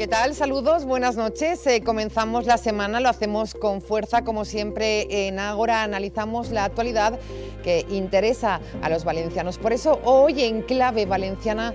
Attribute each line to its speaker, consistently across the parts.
Speaker 1: ¿Qué tal? Saludos, buenas noches. Comenzamos la semana, lo hacemos con fuerza, como siempre en Ágora. Analizamos la actualidad que interesa a los valencianos. Por eso hoy en Clave Valenciana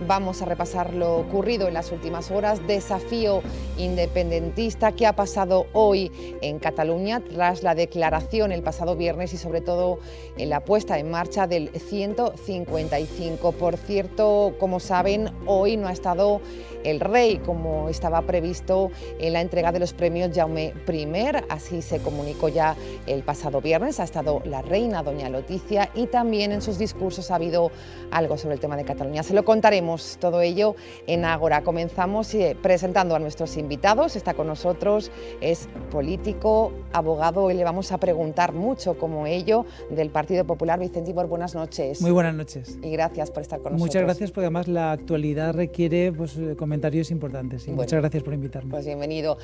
Speaker 1: vamos a repasar lo ocurrido en las últimas horas, desafío independentista, qué ha pasado hoy en Cataluña tras la declaración el pasado viernes y sobre todo en la puesta en marcha del 155. Por cierto, como saben, hoy no ha estado el rey como estaba previsto en la entrega de los premios Jaume I, así se comunicó ya el pasado viernes. Ha estado la reina doña Leticia y también en sus discursos ha habido algo sobre el tema de Cataluña. Se lo contaremos todo ello en Ágora. Comenzamos presentando a nuestros invitados. Está con nosotros, es político, abogado, y le vamos a preguntar mucho como ello del Partido Popular. Vicente Ibor, buenas noches.
Speaker 2: Muy buenas noches.
Speaker 1: Y gracias por estar con nosotros.
Speaker 2: Muchas gracias, porque además la actualidad requiere comentarios importantes. Bueno, muchas gracias por invitarme.
Speaker 1: Pues bienvenido.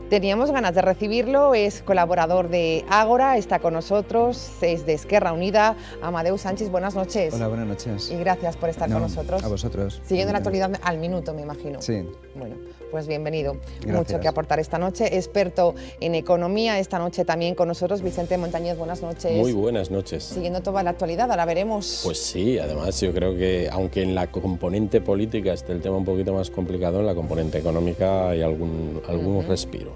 Speaker 1: Teníamos ganas de recibirlo, es colaborador de Ágora, está con nosotros, es de Esquerra Unida. Amadeu Sánchez, buenas noches.
Speaker 3: Hola, buenas noches.
Speaker 1: Y gracias por estar con nosotros.
Speaker 3: A vosotros.
Speaker 1: Siguiendo la actualidad al minuto, me imagino.
Speaker 3: Sí.
Speaker 1: Bueno, pues bienvenido.
Speaker 3: Gracias.
Speaker 1: Mucho que aportar esta noche. Experto en economía, esta noche también con nosotros, Vicente Montañez, buenas noches.
Speaker 4: Muy buenas noches.
Speaker 1: Siguiendo toda la actualidad, ahora veremos.
Speaker 4: Pues sí, además yo creo que aunque en la componente política esté el tema un poquito más complicado, en la componente económica hay algún respiro.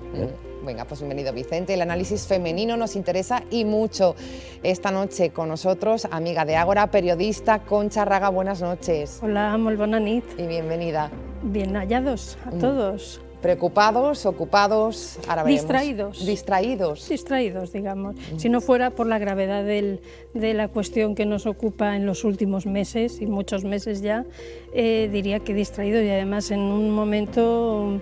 Speaker 1: Venga, pues bienvenido Vicente. El análisis femenino nos interesa y mucho. Esta noche con nosotros, amiga de Ágora, periodista Concha Raga, buenas noches.
Speaker 5: Hola, molt bona nit.
Speaker 1: Y bienvenida.
Speaker 5: Bien hallados a todos.
Speaker 1: ¿Preocupados, ocupados? Ahora veremos.
Speaker 5: Distraídos.
Speaker 1: Distraídos.
Speaker 5: Distraídos, digamos. Si no fuera por la gravedad de la cuestión que nos ocupa en los últimos meses, y muchos meses ya, diría que distraídos, y además en un momento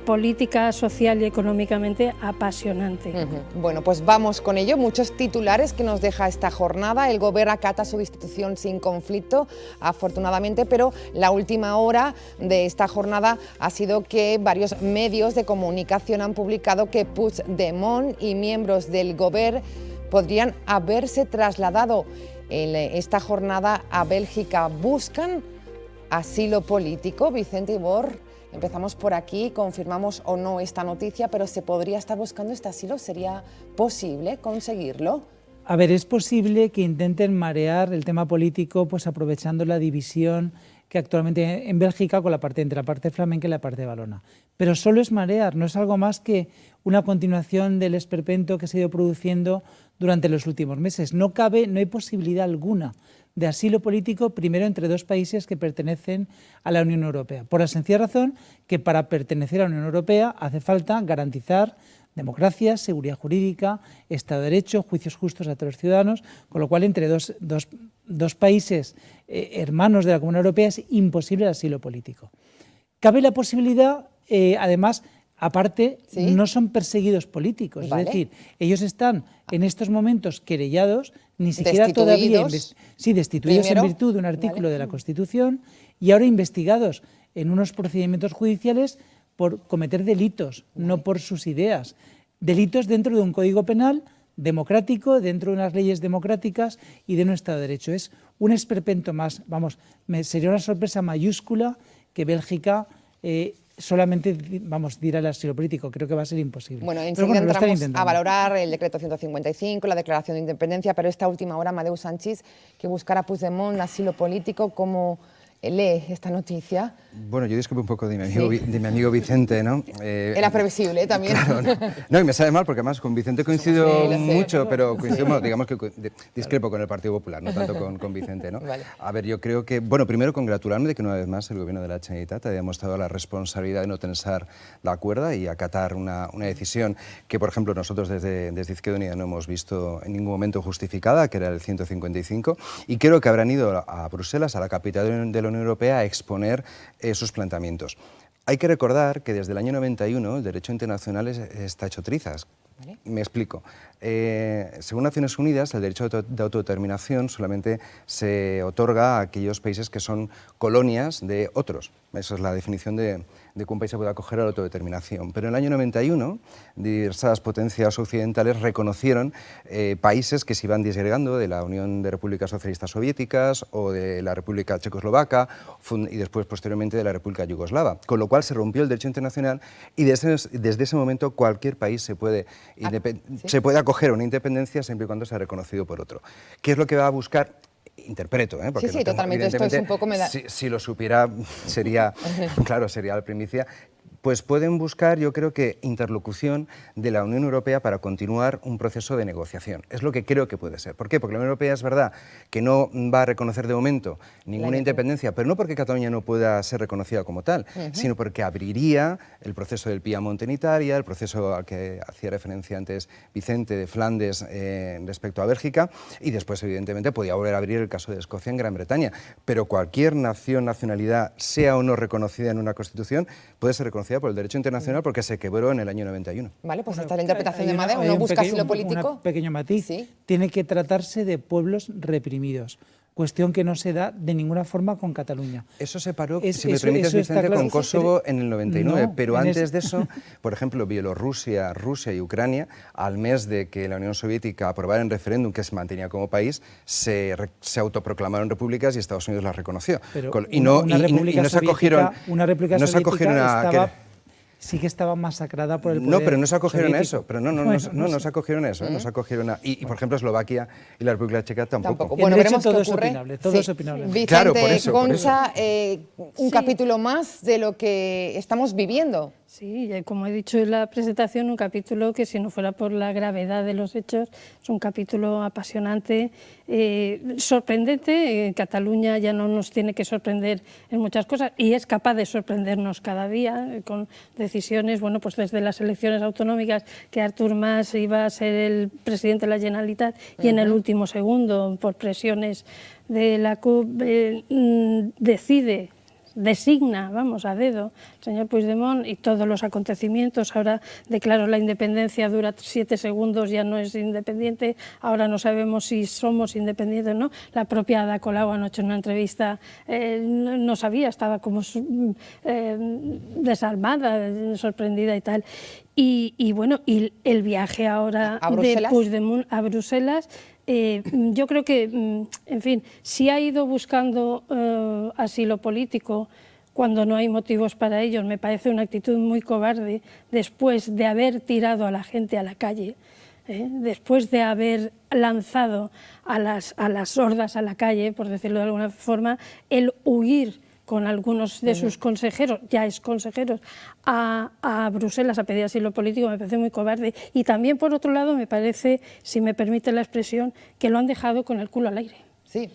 Speaker 5: política, social y económicamente apasionante.
Speaker 1: Bueno, pues vamos con ello. Muchos titulares que nos deja esta jornada. El Gobierno acata su destitución sin conflicto, afortunadamente, pero la última hora de esta jornada ha sido que varios medios de comunicación han publicado que Puigdemont y miembros del Gobierno podrían haberse trasladado en esta jornada a Bélgica. ¿Buscan asilo político? Vicente Ibor, empezamos por aquí, confirmamos o no esta noticia, pero ¿se podría estar buscando este asilo? ¿Sería posible conseguirlo?
Speaker 2: A ver, es posible que intenten marear el tema político, pues aprovechando la división que actualmente en Bélgica con entre la parte flamenca y la parte valona. Pero solo es marear, no es algo más que una continuación del esperpento que se ha ido produciendo durante los últimos meses. No hay posibilidad alguna de asilo político, primero entre dos países que pertenecen a la Unión Europea, por la sencilla razón que para pertenecer a la Unión Europea hace falta garantizar democracia, seguridad jurídica, Estado de Derecho, juicios justos a todos los ciudadanos, con lo cual entre dos países hermanos de la Comunidad Europea es imposible el asilo político. Cabe la posibilidad, además, aparte, ¿sí?, no son perseguidos políticos, ¿vale? Es decir, ellos están en estos momentos querellados, ni siquiera todavía destituidos primero, en virtud de un artículo, ¿vale?, de la Constitución, y ahora investigados en unos procedimientos judiciales por cometer delitos, no por sus ideas. Delitos dentro de un código penal democrático, dentro de unas leyes democráticas y de un Estado de Derecho. Es un esperpento más. Vamos, sería una sorpresa mayúscula que Bélgica solamente diera el asilo político. Creo que va a ser imposible.
Speaker 1: Bueno, enseguida entramos a valorar el decreto 155, la declaración de independencia, pero esta última hora, Amadeu Sánchez, que buscará Puigdemont asilo político, ¿cómo lee esta noticia?
Speaker 3: Bueno, yo disculpo un poco de mi amigo Vicente, ¿no?
Speaker 1: Era previsible también.
Speaker 3: Claro, no, y me sabe mal porque además con Vicente coincido mucho, pero coincido, digamos que discrepo con el Partido Popular, no tanto con Vicente, ¿no?
Speaker 1: Vale.
Speaker 3: A ver, yo creo que, bueno, primero congratularme de que una vez más el Gobierno de la Generalitat haya demostrado la responsabilidad de no tensar la cuerda y acatar una decisión que, por ejemplo, nosotros desde Izquierda Unida no hemos visto en ningún momento justificada, que era el 155, y creo que habrán ido a Bruselas, a la capital de la Unión Europea, a exponer sus planteamientos. Hay que recordar que desde el año 91 el derecho internacional está hecho trizas. ¿Vale? Me explico. Según Naciones Unidas, el derecho de autodeterminación solamente se otorga a aquellos países que son colonias de otros. Esa es la definición de de que un país se pueda acoger a la autodeterminación. Pero en el año 91, diversas potencias occidentales reconocieron países que se iban disgregando de la Unión de Repúblicas Socialistas Soviéticas o de la República Checoslovaca y después, posteriormente, de la República Yugoslava. Con lo cual se rompió el derecho internacional y desde ese momento cualquier país se puede acoger a una independencia siempre y cuando sea reconocido por otro. ¿Qué es lo que va a buscar? Interpreto, porque
Speaker 1: sí, totalmente. Esto es un poco...
Speaker 3: Si lo supiera, sería la primicia. Pues pueden buscar, yo creo que, interlocución de la Unión Europea para continuar un proceso de negociación. Es lo que creo que puede ser. ¿Por qué? Porque la Unión Europea es verdad que no va a reconocer de momento ninguna independencia, pero no porque Cataluña no pueda ser reconocida como tal, sino porque abriría el proceso del Piamonte en Italia, el proceso al que hacía referencia antes Vicente de Flandes respecto a Bélgica, y después, evidentemente, podía volver a abrir el caso de Escocia en Gran Bretaña. Pero cualquier nacionalidad, sea o no reconocida en una constitución, puede ser reconocida por el derecho internacional porque se quebró en el año 91.
Speaker 1: Vale, pues esta es la interpretación de Amadeu. ¿No busca asilo político?
Speaker 2: Un pequeño matiz. ¿Sí? Tiene que tratarse de pueblos reprimidos. Cuestión que no se da de ninguna forma con Cataluña.
Speaker 3: Eso se paró, si me permites, Vicente, con Kosovo en el 99, pero antes de eso, por ejemplo, Bielorrusia, Rusia y Ucrania, al mes de que la Unión Soviética aprobara en referéndum que se mantenía como país, se autoproclamaron repúblicas y Estados Unidos las reconoció.
Speaker 2: Pero no se acogieron... Una república soviética sí que estaba masacrada por el poder.
Speaker 3: No, pero no se acogieron
Speaker 2: soviético.
Speaker 3: a eso. Pero no se acogieron a eso. No se acogieron a... Y, por ejemplo, Eslovaquia y la República Checa tampoco.
Speaker 1: Bueno, veremos
Speaker 2: todo
Speaker 1: qué ocurre.
Speaker 2: Todo es opinable.
Speaker 1: Vicente,
Speaker 3: claro, por eso,
Speaker 1: Concha, un capítulo más de lo que estamos viviendo.
Speaker 5: Sí, como he dicho en la presentación, un capítulo que, si no fuera por la gravedad de los hechos, es un capítulo apasionante, sorprendente. Cataluña ya no nos tiene que sorprender en muchas cosas y es capaz de sorprendernos cada día con decisiones, bueno, pues desde las elecciones autonómicas, que Artur Mas iba a ser el presidente de la Generalitat y en el último segundo, por presiones de la CUP, designa, vamos, a dedo, el señor Puigdemont y todos los acontecimientos. Ahora declaró la independencia, dura 7 segundos, ya no es independiente, ahora no sabemos si somos independientes o no. La propia Ada Colau anoche en una entrevista no sabía, estaba como desarmada, sorprendida y tal. Y bueno, y el viaje ahora de Puigdemont a Bruselas, yo creo que, en fin, si ha ido buscando asilo político cuando no hay motivos para ellos, me parece una actitud muy cobarde después de haber tirado a la gente a la calle, después de haber lanzado a las hordas a la calle, por decirlo de alguna forma, el huir con algunos de sus consejeros, ya ex consejeros, a Bruselas a pedir asilo político, me parece muy cobarde. Y también, por otro lado, me parece, si me permite la expresión, que lo han dejado con el culo al aire.
Speaker 1: Sí.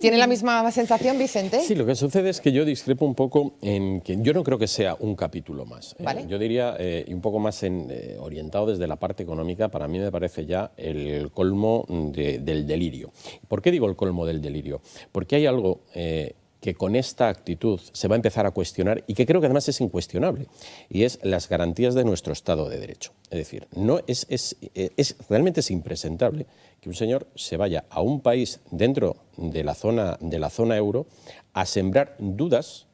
Speaker 1: ¿Tiene la misma sensación, Vicente?
Speaker 4: Sí, lo que sucede es que yo discrepo un poco en que yo no creo que sea un capítulo más.
Speaker 1: ¿Vale?
Speaker 4: Yo diría, y un poco más orientado desde la parte económica, para mí me parece ya el colmo del delirio. ¿Por qué digo el colmo del delirio? Porque hay algo que con esta actitud se va a empezar a cuestionar y que creo que además es incuestionable, y es las garantías de nuestro Estado de Derecho. Es decir, realmente es impresentable que un señor se vaya a un país dentro de la zona euro a sembrar dudas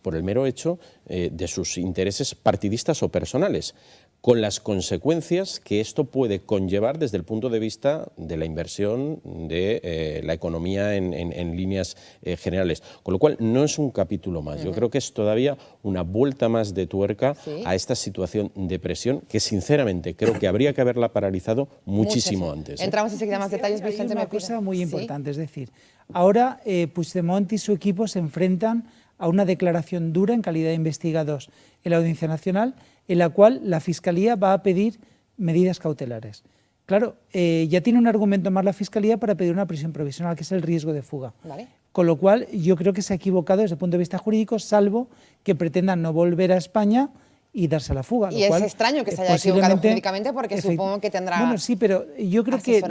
Speaker 4: por el mero hecho de sus intereses partidistas o personales, con las consecuencias que esto puede conllevar desde el punto de vista de la inversión, de la economía en líneas generales. Con lo cual, no es un capítulo más. Yo creo que es todavía una vuelta más de tuerca a esta situación de presión que, sinceramente, creo que habría que haberla paralizado muchísimo antes.
Speaker 1: Entramos enseguida más detalles, Vicente.
Speaker 2: Hay una cosa muy importante, es decir, ahora Puigdemont y su equipo se enfrentan a una declaración dura en calidad de investigados en la Audiencia Nacional, en la cual la Fiscalía va a pedir medidas cautelares. Claro, ya tiene un argumento más la Fiscalía para pedir una prisión provisional, que es el riesgo de fuga.
Speaker 1: ¿Vale?
Speaker 2: Con lo cual, yo creo que se ha equivocado desde el punto de vista jurídico, salvo que pretendan no volver a España y darse a la fuga.
Speaker 1: Y es extraño que se haya equivocado jurídicamente, porque supongo que tendrá
Speaker 2: Bueno, sí, pero yo creo que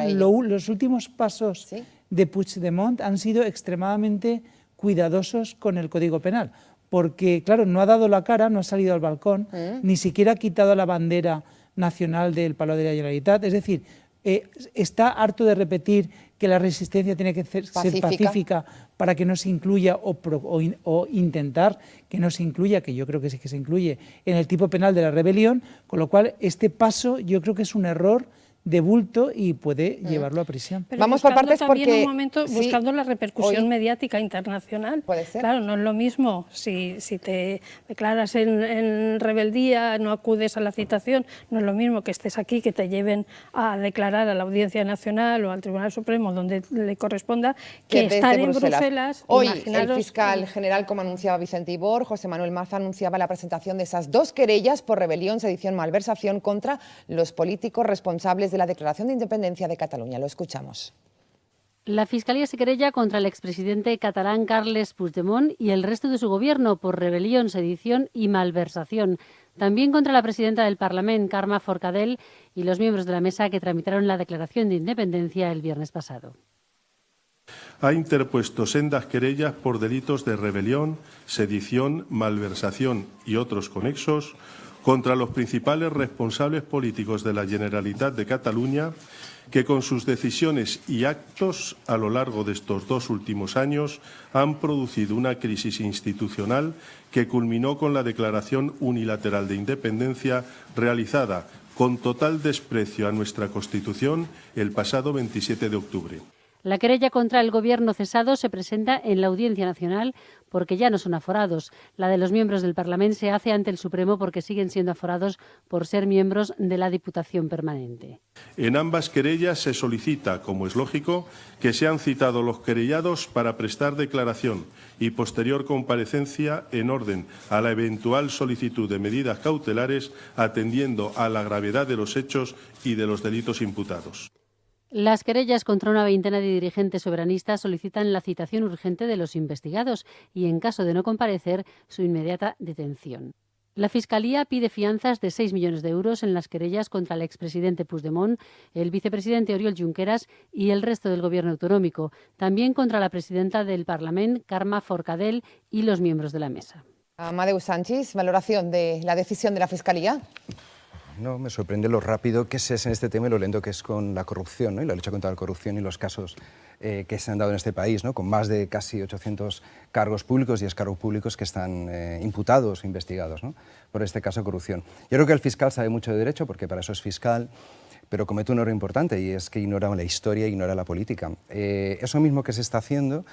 Speaker 2: los últimos pasos de Puigdemont han sido extremadamente cuidadosos con el Código Penal, porque, claro, no ha dado la cara, no ha salido al balcón, ni siquiera ha quitado la bandera nacional del Palau de la Generalitat. Es decir, está harto de repetir que la resistencia tiene que ser pacífica para que no se incluya o intentar que no se incluya, que yo creo que sí que se incluye, en el tipo penal de la rebelión, con lo cual este paso yo creo que es un error de bulto y puede llevarlo a prisión.
Speaker 5: Pero
Speaker 1: vamos por partes
Speaker 5: también
Speaker 1: porque...
Speaker 5: un momento buscando la repercusión mediática internacional.
Speaker 1: Puede ser.
Speaker 5: Claro, no es lo mismo si te declaras en rebeldía, no acudes a la citación, no es lo mismo que estés aquí, que te lleven a declarar a la Audiencia Nacional o al Tribunal Supremo, donde le corresponda, que estar en Bruselas.
Speaker 1: Hoy
Speaker 5: imaginaros,
Speaker 1: el fiscal general, como anunciaba Vicente Ibor, José Manuel Maza, anunciaba la presentación de esas 2 querellas por rebelión, sedición, malversación contra los políticos responsables de la Declaración de Independencia de Cataluña. Lo escuchamos.
Speaker 6: La Fiscalía se querella contra el expresidente catalán Carles Puigdemont y el resto de su gobierno por rebelión, sedición y malversación. También contra la presidenta del Parlamento, Carme Forcadell, y los miembros de la mesa que tramitaron la Declaración de Independencia el viernes pasado.
Speaker 7: Ha interpuesto sendas querellas por delitos de rebelión, sedición, malversación y otros conexos contra los principales responsables políticos de la Generalitat de Cataluña, que con sus decisiones y actos a lo largo de estos 2 últimos años han producido una crisis institucional que culminó con la declaración unilateral de independencia realizada con total desprecio a nuestra Constitución el pasado 27 de octubre.
Speaker 6: La querella contra el gobierno cesado se presenta en la Audiencia Nacional porque ya no son aforados. La de los miembros del Parlamento se hace ante el Supremo porque siguen siendo aforados por ser miembros de la Diputación Permanente.
Speaker 7: En ambas querellas se solicita, como es lógico, que sean citados los querellados para prestar declaración y posterior comparecencia en orden a la eventual solicitud de medidas cautelares atendiendo a la gravedad de los hechos y de los delitos imputados.
Speaker 6: Las querellas contra una veintena de dirigentes soberanistas solicitan la citación urgente de los investigados y, en caso de no comparecer, su inmediata detención. La Fiscalía pide fianzas de 6 millones de euros en las querellas contra el expresidente Puigdemont, el vicepresidente Oriol Junqueras y el resto del Gobierno autonómico, también contra la presidenta del Parlamento, Carme Forcadell, y los miembros de la mesa.
Speaker 1: Amadeu Sanchis, valoración de la decisión de la Fiscalía.
Speaker 3: No, me sorprende lo rápido que es en este tema y lo lento que es con la corrupción, ¿no? Y la lucha contra la corrupción y los casos que se han dado en este país, ¿no? Con más de casi 800 cargos públicos y excargos públicos que están imputados, investigados, ¿no? Por este caso de corrupción. Yo creo que el fiscal sabe mucho de derecho porque para eso es fiscal, pero comete un error importante y es que ignora la historia, ignora la política. Eso mismo que se está haciendo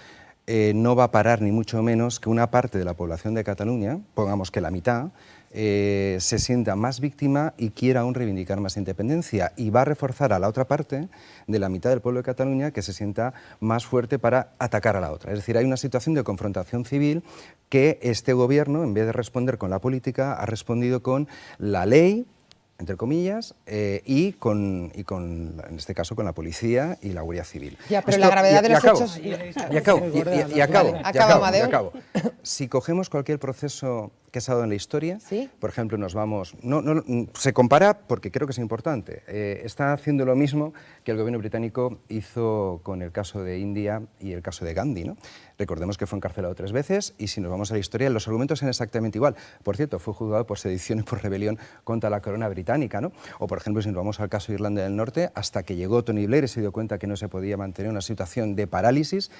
Speaker 3: no va a parar ni mucho menos que una parte de la población de Cataluña, pongamos que la mitad, se sienta más víctima y quiera aún reivindicar más independencia, y va a reforzar a la otra parte de la mitad del pueblo de Cataluña que se sienta más fuerte para atacar a la otra. Es decir, hay una situación de confrontación civil que este gobierno, en vez de responder con la política, ha respondido con la ley, entre comillas, y con, en este caso, con la policía y la Guardia Civil.
Speaker 1: Ya, pero la gravedad de los hechos...
Speaker 3: Y acabo. Si cogemos cualquier proceso que se ha dado en la historia,
Speaker 1: ¿sí?
Speaker 3: Por ejemplo, nos vamos... se compara porque creo que es importante. Está haciendo lo mismo que el gobierno británico hizo con el caso de India y el caso de Gandhi, ¿no? Recordemos que fue encarcelado 3 veces y si nos vamos a la historia, los argumentos son exactamente igual. Por cierto, fue juzgado por sedición y por rebelión contra la corona británica, ¿no? O, por ejemplo, si nos vamos al caso de Irlanda del Norte, hasta que llegó Tony Blair y se dio cuenta que no se podía mantener una situación de parálisis,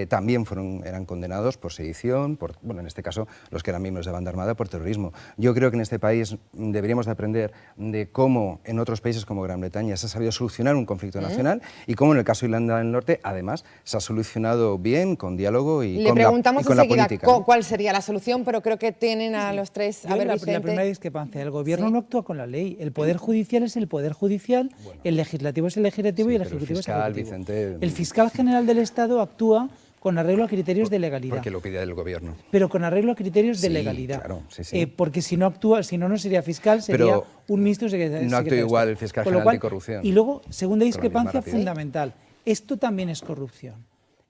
Speaker 3: también eran condenados por sedición, en este caso, los que eran miembros de banda armada, por terrorismo. Yo creo que en este país deberíamos de aprender de cómo en otros países como Gran Bretaña se ha sabido solucionar un conflicto nacional y cómo en el caso de Irlanda del Norte, además, se ha solucionado bien, con diálogo y con la política. Le preguntamos enseguida
Speaker 1: cuál sería la solución, pero creo que tienen a los tres... A ver,
Speaker 2: la primera discrepancia, el gobierno no actúa con la ley, el poder judicial es el poder judicial, el legislativo es el legislativo y el ejecutivo es el ejecutivo.
Speaker 3: Vicente,
Speaker 2: el fiscal general del Estado actúa con arreglo a criterios de legalidad.
Speaker 3: Porque lo pide el gobierno.
Speaker 2: Pero con arreglo a criterios de legalidad.
Speaker 3: Claro, sí.
Speaker 2: Porque si no actúa, si no sería fiscal, sería un ministro secretario.
Speaker 3: No actúa igual el fiscal general anticorrupción.
Speaker 2: Y luego, segunda discrepancia fundamental, esto también es corrupción.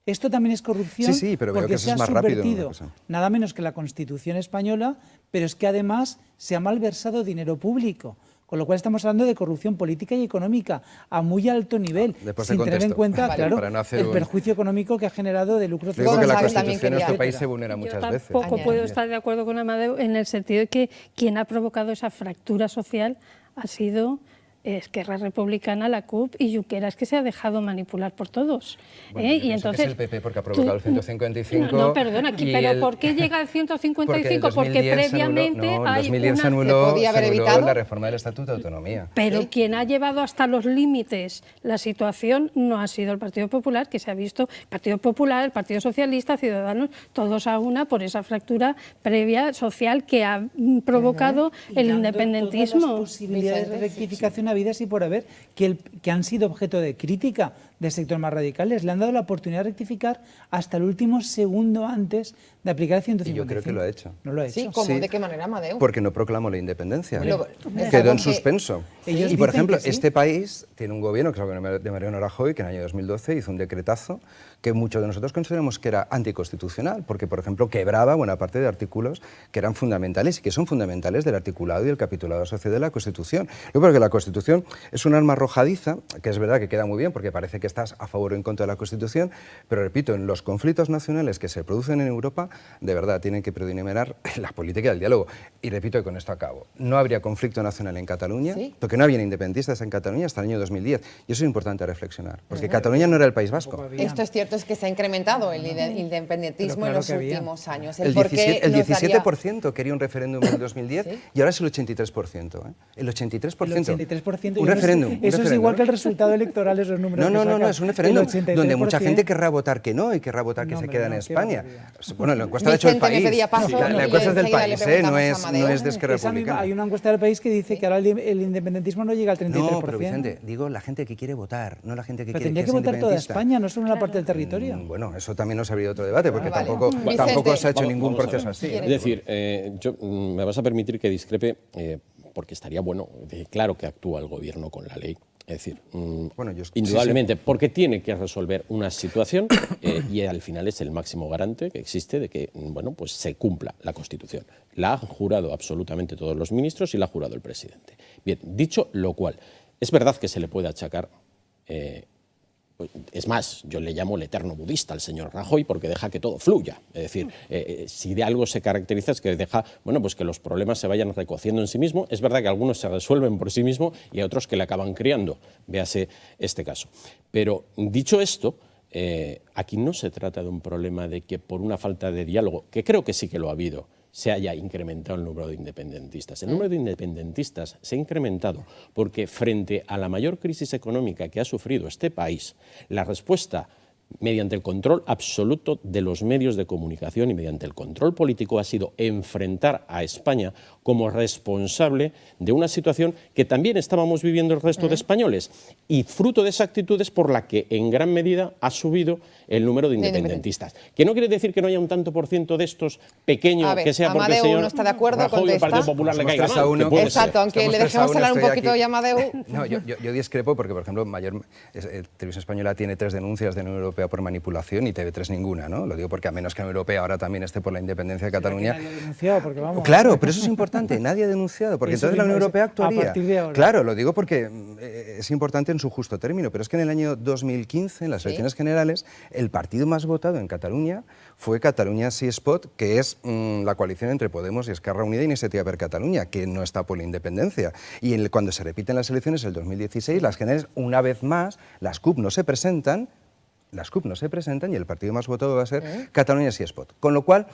Speaker 2: Esto también es corrupción
Speaker 3: pero
Speaker 2: porque se ha
Speaker 3: más
Speaker 2: subvertido nada menos que la Constitución española, pero es que además se ha malversado dinero público. Con lo cual estamos hablando de corrupción política y económica a muy alto nivel, sin tener en cuenta, el perjuicio económico que ha generado de lucros.
Speaker 3: Digo que la Constitución en nuestro país se vulnera muchas veces.
Speaker 5: Yo tampoco puedo estar de acuerdo con Amadeu en el sentido de que quien ha provocado esa fractura social ha sido Esquerra Republicana, la CUP y Junqueras, que se ha dejado manipular por todos.
Speaker 3: Bueno,
Speaker 5: Y entonces,
Speaker 3: es el PP porque ha provocado el 155.
Speaker 5: No, perdona, pero ¿por qué llega al 155? Porque previamente hay
Speaker 3: 2010 se
Speaker 5: una...
Speaker 3: anuló,
Speaker 1: podía haber evitado
Speaker 3: la reforma del Estatuto de Autonomía.
Speaker 5: Pero quien ha llevado hasta los límites la situación no ha sido el Partido Popular, que se ha visto, el Partido Popular, el Partido Socialista, Ciudadanos, todos a una por esa fractura previa social que ha provocado el independentismo.
Speaker 2: Todas las posibilidades de rectificación habidas y por haber, que han sido objeto de crítica del sector más radicales, le han dado la oportunidad de rectificar hasta el último segundo antes de aplicar el 155.
Speaker 3: Y yo creo que lo ha hecho.
Speaker 2: ¿No lo ha hecho?
Speaker 1: Sí, ¿cómo? ¿De qué manera, Amadeu?
Speaker 3: Porque no proclamó la independencia.
Speaker 1: Lo-
Speaker 3: Quedó en
Speaker 1: que-
Speaker 3: suspenso.
Speaker 2: Ellos
Speaker 3: Y, por
Speaker 2: dicen
Speaker 3: ejemplo,
Speaker 2: que sí.
Speaker 3: este país tiene un gobierno, que es el gobierno de Mariano Rajoy, que en el año 2012 hizo un decretazo que muchos de nosotros consideramos que era anticonstitucional, porque, por ejemplo, quebraba buena parte de artículos que eran fundamentales y que son fundamentales del articulado y del capitulado social de la Constitución. Yo creo que la Constitución es un arma arrojadiza, que es verdad que queda muy bien porque parece que estás a favor o en contra de la Constitución, pero repito, en los conflictos nacionales que se producen en Europa, de verdad, tienen que predominar la política del diálogo. Y repito, y con esto acabo, no habría conflicto nacional en Cataluña,
Speaker 1: ¿Sí?
Speaker 3: porque no había independentistas en Cataluña hasta el año 2010. Y eso es importante reflexionar, porque Cataluña no era el País Vasco.
Speaker 1: Esto es cierto, es que se ha incrementado el independentismo
Speaker 2: Pero
Speaker 1: en
Speaker 2: claro
Speaker 1: los
Speaker 2: que había.
Speaker 1: últimos años.
Speaker 3: El
Speaker 1: por qué
Speaker 3: 17%, el
Speaker 1: nos daría-
Speaker 3: 17% quería un referéndum en 2010
Speaker 1: ¿Sí?
Speaker 3: y ahora es el 83%. ¿eh? El 83%.
Speaker 2: El 83%.
Speaker 3: Un
Speaker 2: yo no sé,
Speaker 3: referéndum. un
Speaker 2: Eso es
Speaker 3: referéndum.
Speaker 2: igual que el resultado electoral, esos números.
Speaker 3: No,
Speaker 2: que sacan.
Speaker 3: es un referéndum
Speaker 2: El 83%.
Speaker 3: donde mucha gente querrá votar que no y querrá votar que
Speaker 2: No,
Speaker 3: se
Speaker 2: hombre,
Speaker 3: queda en
Speaker 2: no, qué
Speaker 3: España.
Speaker 2: barbaridad.
Speaker 3: Bueno, la encuesta la ha hecho el
Speaker 1: Vicente me
Speaker 3: país.
Speaker 1: pedía paso
Speaker 3: La
Speaker 1: y
Speaker 3: encuesta es del
Speaker 1: enseguida le
Speaker 3: país, no
Speaker 1: preguntamos
Speaker 3: es,
Speaker 1: a Amadeu.
Speaker 3: no es de Esquerra
Speaker 2: Esa misma-
Speaker 3: Republicana.
Speaker 2: hay una encuesta del país que dice que ahora el independentismo no llega al 33%.
Speaker 3: No, pero Vicente, digo la gente que quiere votar, no la gente que
Speaker 2: Pero
Speaker 3: quiere
Speaker 2: tendría
Speaker 3: que
Speaker 2: que
Speaker 3: sea
Speaker 2: votar toda
Speaker 3: independentista.
Speaker 2: España, no solo una parte del territorio.
Speaker 3: Bueno, eso también nos habría otro debate, porque
Speaker 1: Vale.
Speaker 3: tampoco
Speaker 1: Vicente.
Speaker 3: se ha hecho
Speaker 4: Vamos-
Speaker 3: ningún
Speaker 4: vamos a
Speaker 3: proceso
Speaker 4: ver.
Speaker 3: así.
Speaker 1: ¿Quiere?
Speaker 4: Es decir, me vas a permitir que discrepe, porque estaría bueno, claro que actúa el gobierno con la ley. Es decir,
Speaker 3: Bueno, yo-
Speaker 4: indudablemente, porque tiene que resolver una situación y al final es el máximo garante que existe de que bueno, pues se cumpla la Constitución. La han jurado absolutamente todos los ministros y la ha jurado el presidente. Bien, dicho lo cual, es verdad que se le puede achacar... es más, yo le llamo el eterno budista al señor Rajoy porque deja que todo fluya. Es decir, si de algo se caracteriza es que deja, bueno, pues que los problemas se vayan recociendo en sí mismo. Es verdad que algunos se resuelven por sí mismo y hay otros que le acaban criando. Véase este caso. Pero dicho esto, aquí no se trata de un problema de que por una falta de diálogo, que creo que sí que lo ha habido, se haya incrementado el número de independentistas. El número de independentistas se ha incrementado porque frente a la mayor crisis económica que ha sufrido este país, la respuesta mediante el control absoluto de los medios de comunicación y mediante el control político ha sido enfrentar a España como responsable de una situación que también estábamos viviendo el resto de españoles y fruto de esa actitud es por la que en gran medida ha subido el número de independentistas. Que no quiere decir que no haya un tanto por ciento de estos pequeños
Speaker 1: A ver,
Speaker 4: que sea porque el
Speaker 1: Amadeu
Speaker 4: señor
Speaker 1: no está de acuerdo,
Speaker 4: Rajoy o el
Speaker 1: contesta.
Speaker 4: Partido Popular le
Speaker 3: Somos
Speaker 4: caiga
Speaker 3: 3 a
Speaker 4: mal,
Speaker 3: 1.
Speaker 4: que puede
Speaker 1: Exacto,
Speaker 4: ser.
Speaker 1: aunque
Speaker 3: Estamos
Speaker 1: le
Speaker 3: 3 a
Speaker 1: dejemos
Speaker 3: 1,
Speaker 1: hablar un
Speaker 3: estoy
Speaker 1: poquito
Speaker 3: aquí.
Speaker 1: ya, Amadeu.
Speaker 3: No, yo discrepo porque, por ejemplo, Televisión Española tiene 3 denuncias de la Unión Europea por manipulación y TV3 ninguna, ¿no? Lo digo porque a menos que la Unión Europea ahora también esté por la independencia de Cataluña.
Speaker 2: Nadie ha denunciado, porque vamos.
Speaker 3: Claro, pero eso es importante, nadie ha denunciado, porque
Speaker 2: Eso
Speaker 3: entonces la
Speaker 2: mismo,
Speaker 3: Unión Europea
Speaker 2: a
Speaker 3: actuaría.
Speaker 2: partir de ahora.
Speaker 3: Claro, lo digo porque es importante en su justo término, pero es que en el año 2015, en las elecciones generales, el partido más votado en Cataluña fue Catalunya Sí es Pot, que es la coalición entre Podemos y Esquerra Unida y Iniciativa per Catalunya, que no está por la independencia. Y cuando se repiten las elecciones, el 2016, las generales, una vez más, las CUP no se presentan. Las CUP no se presentan y el partido más votado va a ser Catalunya Sí es Pot. Con lo cual,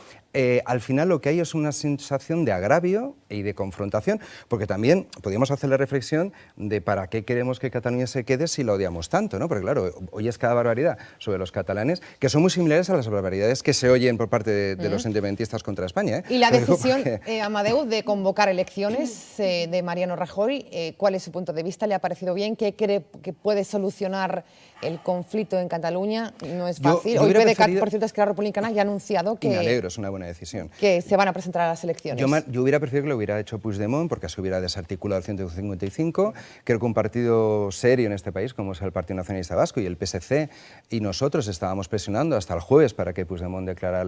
Speaker 3: al final lo que hay es una sensación de agravio y de confrontación, porque también podríamos hacer la reflexión de para qué queremos que Cataluña se quede si la odiamos tanto, ¿no? Porque claro, oyes cada barbaridad sobre los catalanes que son muy similares a las barbaridades que se oyen por parte de los independentistas contra España.
Speaker 1: Y la
Speaker 3: Lo digo
Speaker 1: decisión,
Speaker 3: porque-
Speaker 1: Amadeu, de convocar elecciones de Mariano Rajoy, ¿cuál es su punto de vista? ¿Le ha parecido bien? ¿Qué cree que puede solucionar el conflicto en Cataluña? No es
Speaker 3: Yo
Speaker 1: fácil. Hoy
Speaker 3: hubiera
Speaker 1: PDeCAT,
Speaker 3: preferido-
Speaker 1: por cierto, Esquerra Republicana ya ha anunciado
Speaker 3: Y me alegro, es una buena decisión.
Speaker 1: que se van a presentar a las elecciones.
Speaker 3: Yo hubiera preferido que lo hubiera hecho Puigdemont porque se hubiera desarticulado el 155. Creo que un partido serio en este país, como es el Partido Nacionalista Vasco y el PSC, y nosotros estábamos presionando hasta el jueves para que Puigdemont declarara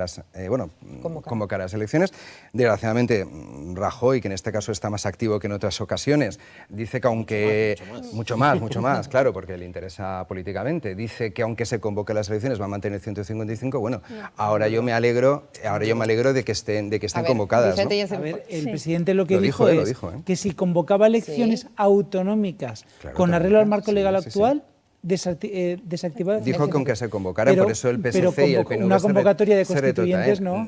Speaker 3: convocara las elecciones. Desgraciadamente, Rajoy, que en este caso está más activo que en otras ocasiones, dice que aunque... Mucho más, claro, porque le interesa políticamente. Dice que aunque se convoque las elecciones va a mantener el 155, bueno, ahora yo me alegro de que estén convocadas, ¿no?
Speaker 1: Vicente,
Speaker 2: A ver, el presidente lo que
Speaker 3: Lo
Speaker 2: dijo
Speaker 3: dijo,
Speaker 2: es
Speaker 3: ¿eh?
Speaker 2: que si convocaba elecciones autonómicas con arreglo al marco legal actual, desactivaba.
Speaker 3: Dijo que aunque se convocara, por eso el PSC y el PNV
Speaker 2: una convocatoria de
Speaker 3: se retrota,
Speaker 2: constituyentes no.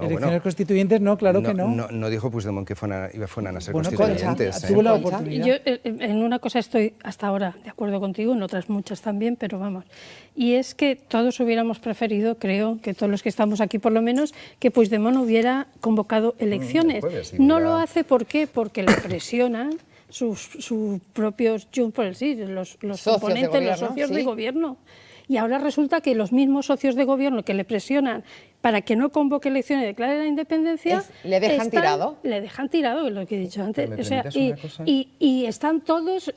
Speaker 2: Elecciones constituyentes no, claro que no.
Speaker 3: No dijo Puigdemont que fueran a ser
Speaker 2: Bueno,
Speaker 3: constituyentes.
Speaker 2: Concha, tuvo la oportunidad.
Speaker 5: Yo en una cosa estoy hasta ahora de acuerdo contigo, en otras muchas también, pero vamos. Y es que todos hubiéramos preferido, creo, que todos los que estamos aquí por lo menos, que Puigdemont hubiera convocado elecciones. No lo hace, ¿por qué? Porque le presionan sus propios Junts por el Sí, los componentes, los socios de gobierno. Y ahora resulta que los mismos socios de gobierno que le presionan para que no convoque elecciones y declare la independencia...
Speaker 1: ¿Le dejan tirado?
Speaker 5: Le dejan tirado, es lo que he dicho antes. O sea, y están todos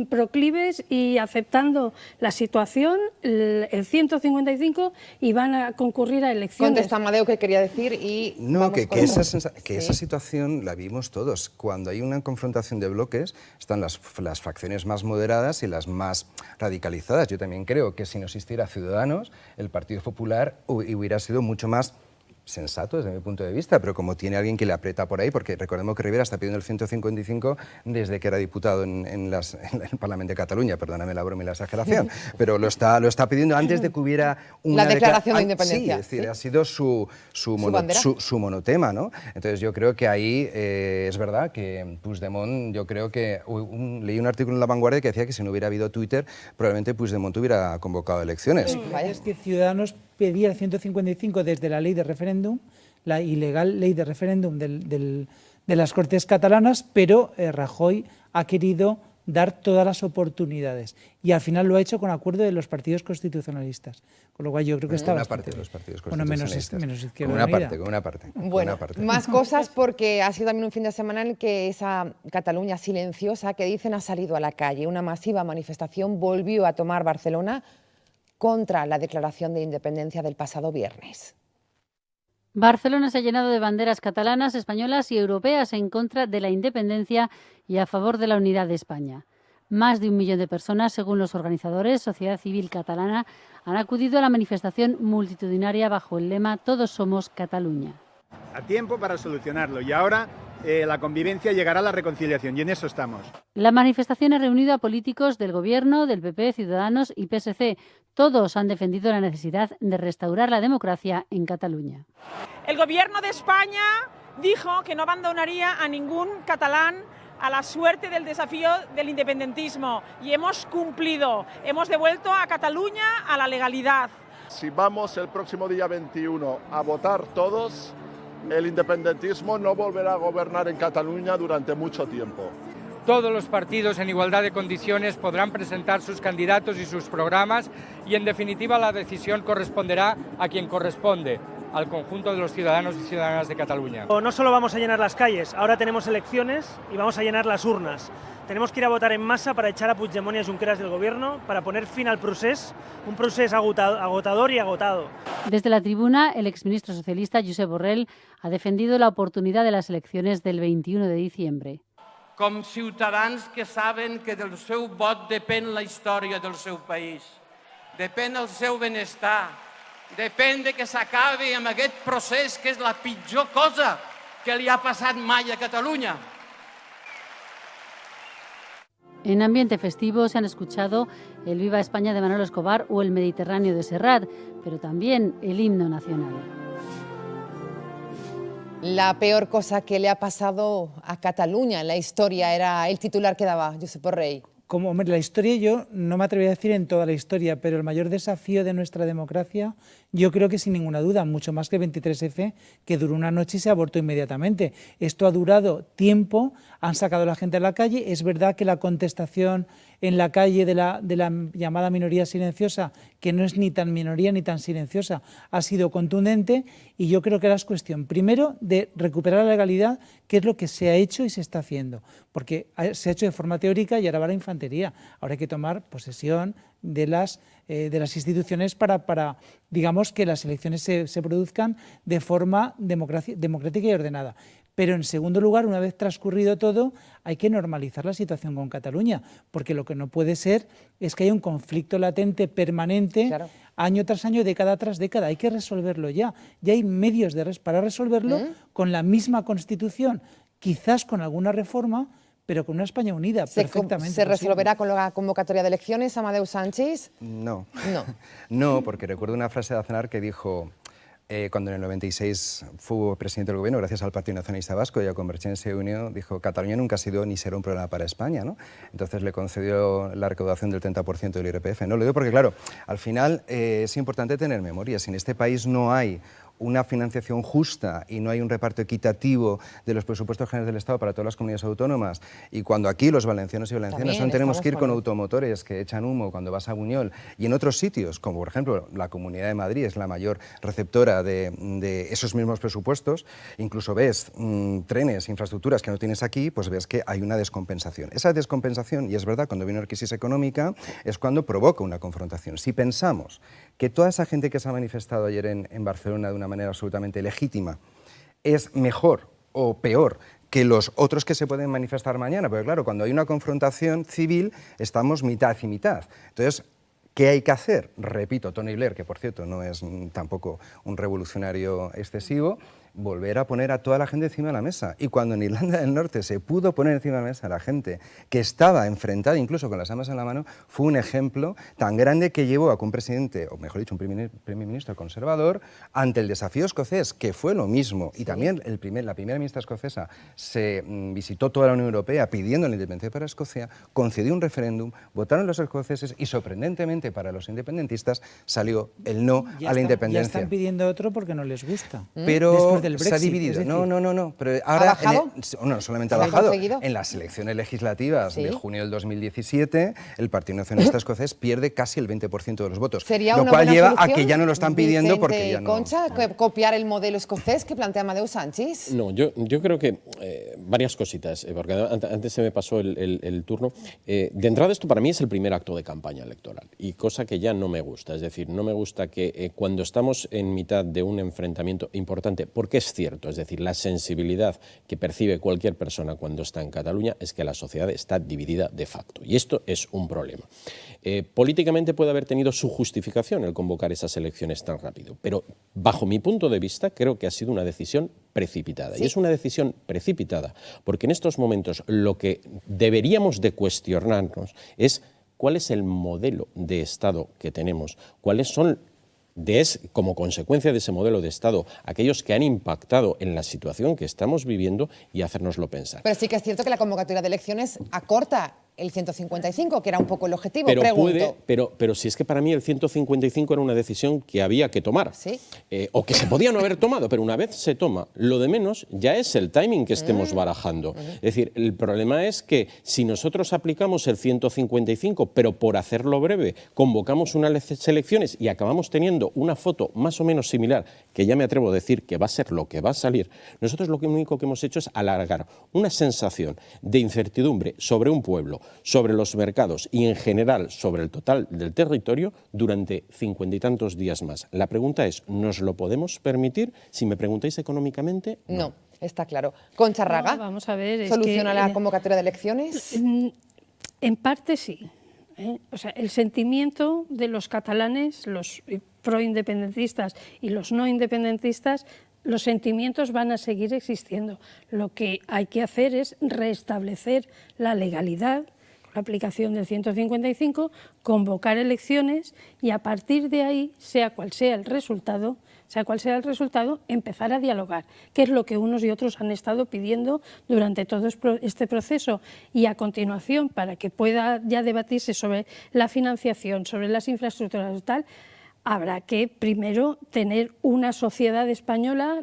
Speaker 5: proclives y aceptando la situación, el 155, y van a concurrir a elecciones.
Speaker 1: Contesta Amadeu, que quería decir, y...
Speaker 3: No, que esa situación la vimos todos. Cuando hay una confrontación de bloques, están las facciones más moderadas y las más radicalizadas. Yo también creo que si no existiera Ciudadanos, el Partido Popular hubiera sido mucho más sensato desde mi punto de vista, pero como tiene alguien que le aprieta por ahí, porque recordemos que Rivera está pidiendo el 155 desde que era diputado en el Parlamento de Cataluña, perdóname la broma y la exageración, pero lo está pidiendo antes de que hubiera una
Speaker 1: declaración de independencia.
Speaker 3: Sí, es decir, ha sido su monotema, ¿no? Entonces yo creo que ahí es verdad que Puigdemont, yo creo que leí un artículo en La Vanguardia que decía que si no hubiera habido Twitter, probablemente Puigdemont hubiera convocado elecciones.
Speaker 2: Es que Ciudadanos pedía el 155 desde la ley de referéndum, la ilegal ley de referéndum de las Cortes catalanas, pero Rajoy ha querido dar todas las oportunidades y al final lo ha hecho con acuerdo de los partidos constitucionalistas, con lo cual yo creo que está bastante
Speaker 3: parte de los partidos
Speaker 2: constitucionalistas. Menos Izquierda
Speaker 3: Unida. Con una parte.
Speaker 1: Bueno, más cosas, porque ha sido también un fin de semana en el que esa Cataluña silenciosa que dicen ha salido a la calle. Una masiva manifestación volvió a tomar Barcelona contra la declaración de independencia del pasado viernes.
Speaker 6: Barcelona se ha llenado de banderas catalanas, españolas y europeas en contra de la independencia y a favor de la unidad de España. Más de 1 millón de personas, según los organizadores, Sociedad Civil Catalana, han acudido a la manifestación multitudinaria bajo el lema Todos somos Cataluña.
Speaker 8: A tiempo para solucionarlo y ahora la convivencia llegará a la reconciliación y en eso estamos.
Speaker 6: La manifestación ha reunido a políticos del Gobierno, del PP, Ciudadanos y PSC. Todos han defendido la necesidad de restaurar la democracia en Cataluña.
Speaker 9: El Gobierno de España dijo que no abandonaría a ningún catalán a la suerte del desafío del independentismo y hemos cumplido, hemos devuelto a Cataluña a la legalidad.
Speaker 10: Si vamos el próximo día 21 a votar todos, el independentismo no volverá a gobernar en Cataluña durante mucho tiempo.
Speaker 11: Todos los partidos en igualdad de condiciones podrán presentar sus candidatos y sus programas y en definitiva la decisión corresponderá a quien corresponde, al conjunto de los ciudadanos y ciudadanas de Cataluña.
Speaker 12: No solo vamos a llenar las calles, ahora tenemos elecciones y vamos a llenar las urnas. Tenemos que ir a votar en masa para echar a Puigdemont y a Junqueras del gobierno, para poner fin al procés, un procés agotador y agotado.
Speaker 6: Desde la tribuna, el exministro socialista Josep Borrell ha defendido la oportunidad de las elecciones del 21 de diciembre.
Speaker 13: Com ciutadans que saben que del seu vot depèn la història del seu país, depèn el seu benestar, depèn de que s'acabi amb aquest procés que és la pitjor cosa que li ha passat mai a Catalunya.
Speaker 6: En ambiente festivo se han escuchado el Viva España de Manolo Escobar o el Mediterráneo de Serrat, pero también el himno nacional.
Speaker 1: La peor cosa que le ha pasado a Cataluña en la historia era el titular que daba Josep Borrell.
Speaker 2: Como, hombre, la historia yo no me atrevería a decir en toda la historia, pero el mayor desafío de nuestra democracia, yo creo que sin ninguna duda, mucho más que el 23F, que duró una noche y se abortó inmediatamente. Esto ha durado tiempo, han sacado a la gente a la calle, es verdad que la contestación en la calle de la llamada minoría silenciosa, que no es ni tan minoría ni tan silenciosa, ha sido contundente y yo creo que ahora es cuestión, primero, de recuperar la legalidad, que es lo que se ha hecho y se está haciendo, porque se ha hecho de forma teórica y ahora va la infantería. Ahora hay que tomar posesión de las instituciones para digamos, que las elecciones se produzcan de forma democrática y ordenada. Pero en segundo lugar, una vez transcurrido todo, hay que normalizar la situación con Cataluña, porque lo que no puede ser es que haya un conflicto latente permanente, año tras año, década tras década. Hay que resolverlo ya. Ya hay medios para resolverlo con la misma Constitución, quizás con alguna reforma, pero con una España unida, perfectamente.
Speaker 1: ¿Se resolverá con la convocatoria de elecciones, Amadeu Sánchez?
Speaker 3: No. No, porque recuerdo una frase de Aznar que dijo... cuando en el 96 fue presidente del gobierno, gracias al Partido Nacionalista Vasco y a Convergencia y Unió, dijo: Cataluña nunca ha sido ni será un problema para España, ¿no? Entonces le concedió la recaudación del 30% del IRPF. No lo digo porque, claro, al final es importante tener memoria. Si en este país no hay una financiación justa y no hay un reparto equitativo de los presupuestos generales del Estado para todas las comunidades autónomas, y cuando aquí los valencianos y valencianas no tenemos que ir con automotores que echan humo cuando vas a Buñol, y en otros sitios, como por ejemplo la Comunidad de Madrid es la mayor receptora de esos mismos presupuestos, incluso ves trenes, infraestructuras que no tienes aquí, pues ves que hay una descompensación. Esa descompensación, y es verdad, cuando viene una crisis económica, es cuando provoca una confrontación. Si pensamos que toda esa gente que se ha manifestado ayer en Barcelona de una manera absolutamente legítima es mejor o peor que los otros que se pueden manifestar mañana, porque claro, cuando hay una confrontación civil estamos mitad y mitad. Entonces, ¿qué hay que hacer? Repito, Tony Blair, que por cierto no es tampoco un revolucionario excesivo, volver a poner a toda la gente encima de la mesa. Y cuando en Irlanda del Norte se pudo poner encima de la mesa a la gente que estaba enfrentada incluso con las armas en la mano, fue un ejemplo tan grande que llevó a que un presidente, o mejor dicho, un primer ministro conservador, ante el desafío escocés, que fue lo mismo, y también la primera ministra escocesa se visitó toda la Unión Europea pidiendo la independencia para Escocia, concedió un referéndum, votaron los escoceses y sorprendentemente para los independentistas salió el no a la independencia.
Speaker 2: Ya están pidiendo otro porque no les gusta.
Speaker 3: Pero
Speaker 2: Brexit,
Speaker 3: se ha dividido.
Speaker 2: es decir,
Speaker 3: no. Pero ahora,
Speaker 1: ¿ha bajado?
Speaker 3: No solamente ha bajado. En las elecciones legislativas de junio del 2017, el Partido Nacionalista Escocés pierde casi el 20% de los votos.
Speaker 1: ¿Sería
Speaker 3: lo
Speaker 1: una
Speaker 3: cual
Speaker 1: buena
Speaker 3: lleva
Speaker 1: solución,
Speaker 3: a que ya no lo están pidiendo
Speaker 1: Vicente
Speaker 3: porque ya no...
Speaker 1: Concha, copiar el modelo escocés que plantea Amadeu Sánchez?
Speaker 4: No, yo creo que varias cositas, porque antes se me pasó el turno. De entrada, esto para mí es el primer acto de campaña electoral, y cosa que ya no me gusta. Es decir, no me gusta que cuando estamos en mitad de un enfrentamiento importante, porque es cierto, es decir, la sensibilidad que percibe cualquier persona cuando está en Cataluña es que la sociedad está dividida de facto, y esto es un problema. Políticamente puede haber tenido su justificación el convocar esas elecciones tan rápido, pero bajo mi punto de vista creo que ha sido una decisión precipitada. Sí. Y es una decisión precipitada porque en estos momentos lo que deberíamos de cuestionarnos es cuál es el modelo de Estado que tenemos, cuáles son como consecuencia de ese modelo de Estado, aquellos que han impactado en la situación que estamos viviendo, y hacérnoslo pensar.
Speaker 1: Pero sí que es cierto que la convocatoria de elecciones acorta el 155, que era un poco el objetivo,
Speaker 4: pero si es que para mí el 155 era una decisión que había que tomar, ¿sí? O que se podía no haber tomado, pero una vez se toma, lo de menos ya es el timing que estemos barajando. Es decir, el problema es que si nosotros aplicamos el 155, pero por hacerlo breve, convocamos unas elecciones y acabamos teniendo una foto más o menos similar, que ya me atrevo a decir que va a ser lo que va a salir, nosotros lo único que hemos hecho es alargar una sensación de incertidumbre sobre un pueblo, sobre los mercados y en general sobre el total del territorio durante 50 y tantos días más. La pregunta es, ¿nos lo podemos permitir? Si me preguntáis económicamente,
Speaker 1: no. Está claro. Concha Raga,
Speaker 5: vamos a ver,
Speaker 1: ¿soluciona la convocatoria de elecciones?
Speaker 5: En parte sí. O sea, el sentimiento de los catalanes, los proindependentistas y los no independentistas, los sentimientos van a seguir existiendo. Lo que hay que hacer es restablecer la legalidad, la aplicación del 155, convocar elecciones y a partir de ahí, sea cual sea el resultado, empezar a dialogar, que es lo que unos y otros han estado pidiendo durante todo este proceso. Y a continuación, para que pueda ya debatirse sobre la financiación, sobre las infraestructuras y tal, habrá que primero tener una sociedad española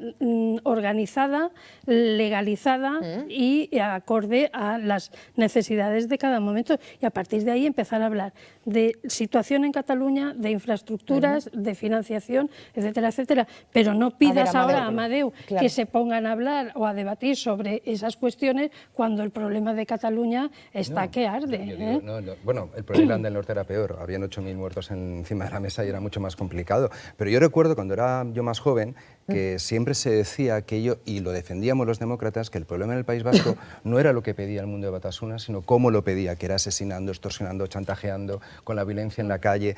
Speaker 5: organizada, legalizada y acorde a las necesidades de cada momento. Y a partir de ahí empezar a hablar de situación en Cataluña, de infraestructuras, de financiación, etcétera, etcétera. Pero no pidas ahora a Amadeu que se pongan a hablar o a debatir sobre esas cuestiones cuando el problema de Cataluña está que arde.
Speaker 3: Bueno, el problema del norte era peor. Habían 8.000 muertos encima de la mesa y era mucho más más complicado. Pero yo recuerdo cuando era yo más joven que siempre se decía aquello, y lo defendíamos los demócratas, que el problema en el País Vasco no era lo que pedía el mundo de Batasuna, sino cómo lo pedía, que era asesinando, extorsionando, chantajeando, con la violencia en la calle,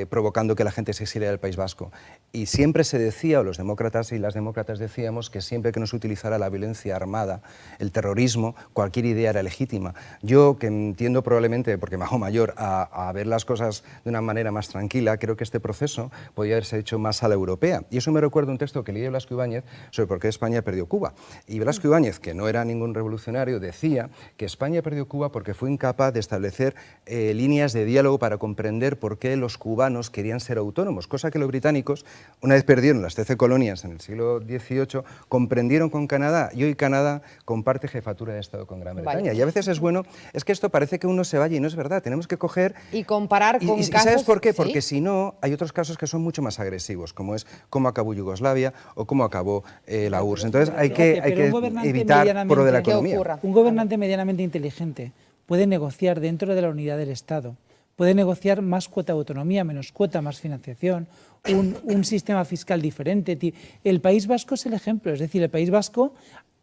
Speaker 3: provocando que la gente se exiliara del País Vasco. Y siempre se decía, o los demócratas y las demócratas decíamos, que siempre que no se utilizara la violencia armada, el terrorismo, cualquier idea era legítima. Yo, que entiendo probablemente, porque me hago mayor, a ver las cosas de una manera más tranquila, creo que este proceso podría haberse hecho más a la europea. Y eso me recuerda un texto que leí de Blasco Ibáñez sobre por qué España perdió Cuba. Y Blasco Ibáñez, que no era ningún revolucionario, decía que España perdió Cuba porque fue incapaz de establecer líneas de diálogo para comprender por qué los cubanos querían ser autónomos, cosa que los británicos, una vez perdieron las 13 colonias en el siglo XVIII, comprendieron con Canadá, y hoy Canadá comparte jefatura de Estado con Gran Bretaña. Vale. Y a veces es bueno, es que esto parece que uno se vaya y no es verdad, tenemos que coger...
Speaker 1: Y comparar con casos...
Speaker 3: ¿Sabes por qué?
Speaker 1: ¿Sí?
Speaker 3: Porque si no, hay otros casos que son mucho más agresivos, como es cómo acabó Yugoslavia o cómo acabó la URSS. Entonces hay que evitar por lo de la economía.
Speaker 2: Un gobernante medianamente inteligente puede negociar dentro de la unidad del Estado, puede negociar más cuota de autonomía, menos cuota, más financiación, un sistema fiscal diferente. El País Vasco es el ejemplo, es decir, el País Vasco